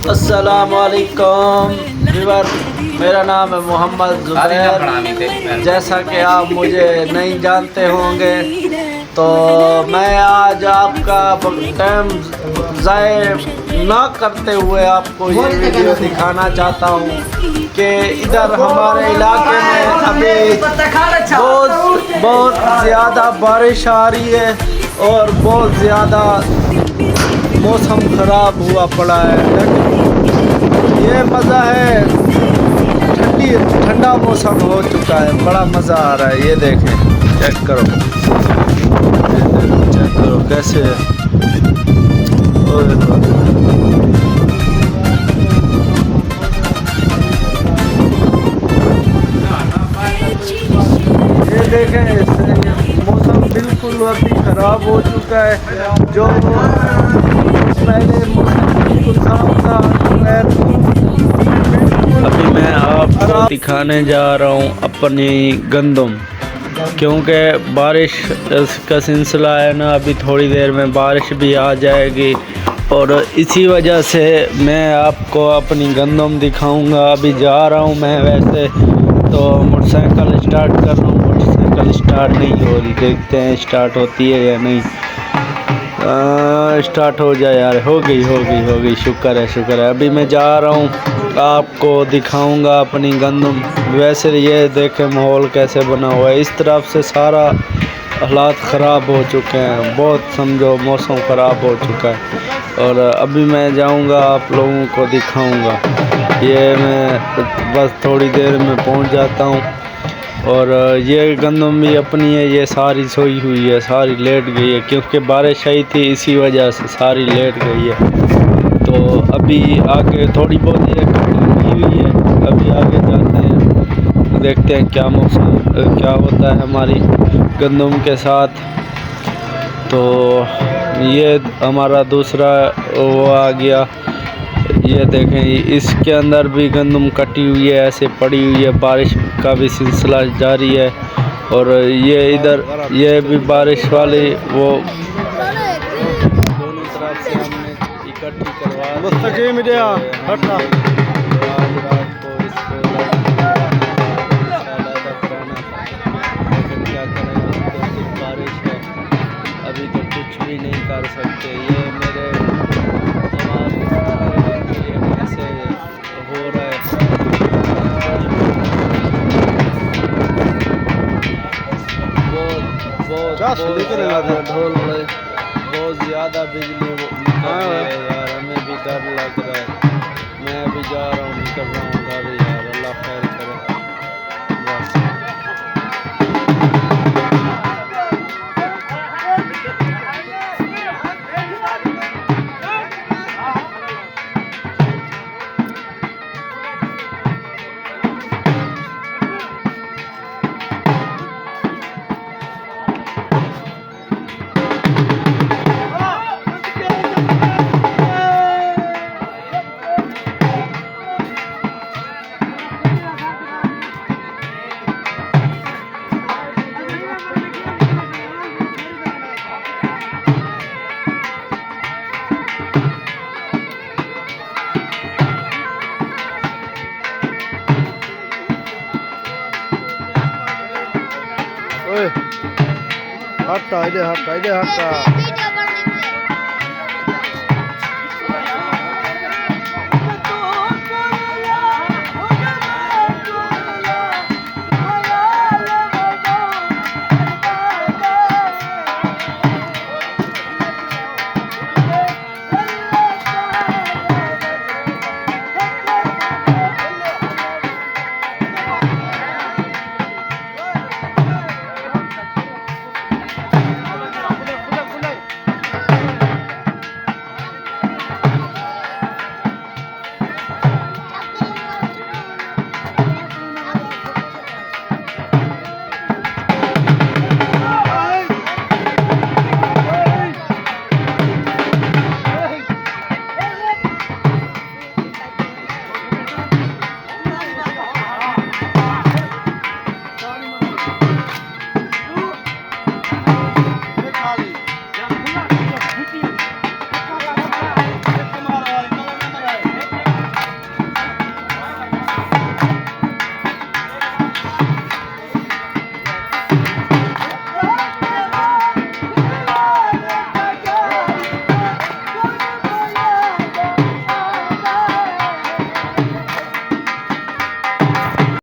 अस्सलामुअलैकुम व्यूअर, मेरा नाम है मोहम्मद ज़ुबैर। जैसा कि आप मुझे नहीं जानते होंगे तो मैं आज आपका टाइम ज़ाय ना करते हुए आपको ये वीडियो दिखाना चाहता हूँ कि इधर हमारे इलाके में अभी बहुत ज़्यादा बारिश आ रही है और बहुत ज़्यादा मौसम ख़राब हुआ पड़ा है। ये मज़ा है, ठंडा मौसम हो चुका है, बड़ा मज़ा आ रहा है। ये देखें, चेक करो, चेक करो कैसे है। ये देखें, मौसम बिल्कुल अभी ख़राब हो चुका है। जो पहले मौसम बिल्कुल साफ था, अभी मैं आपको दिखाने जा रहा हूँ अपनी गंदम, क्योंकि बारिश का सिलसिला है ना, अभी थोड़ी देर में बारिश भी आ जाएगी और इसी वजह से मैं आपको अपनी गंदम दिखाऊंगा। अभी जा रहा हूँ मैं, वैसे तो मोटरसाइकिल स्टार्ट कर रहा हूँ, मोटरसाइकिल स्टार्ट नहीं हो रही, देखते हैं स्टार्ट होती है या नहीं। स्टार्ट हो जाए यार, हो गई, शुक्र है। अभी मैं जा रहा हूँ, आपको दिखाऊंगा अपनी गंदम। वैसे ये देखें माहौल कैसे बना हुआ है, इस तरफ से सारा हालात ख़राब हो चुके हैं, बहुत समझो मौसम ख़राब हो चुका है। और अभी मैं जाऊंगा, आप लोगों को दिखाऊंगा। ये मैं बस थोड़ी देर में पहुंच जाता हूं। और ये गंदम भी अपनी है, ये सारी सोई हुई है, सारी लेट गई है, क्योंकि बारिश आई थी इसी वजह से सारी लेट गई है। तो अभी आगे थोड़ी बहुत ये कटी हुई है, अभी आगे जाते हैं, देखते हैं क्या मौसम क्या होता है हमारी गंदम के साथ। तो ये हमारा दूसरा वो आ गया, ये देखें, इसके अंदर भी गंदम कटी हुई है, ऐसे पड़ी हुई है, बारिश का भी सिलसिला जारी है। और ये इधर ये भी बारिश वाली वो दोनों तरफ से हमने इकट्ठी करवा बारिश है, अभी तो कुछ भी नहीं कर सकते। ये मेरे कैसे हो रहा है, बहुत ज़्यादा बिजली निकल रही है यार, हमें भी डर लग रहा है। मैं अभी जा रहा हूँ, निकल रहा हूँ घर यार, अल्लाह खैर करे बस। हट्टा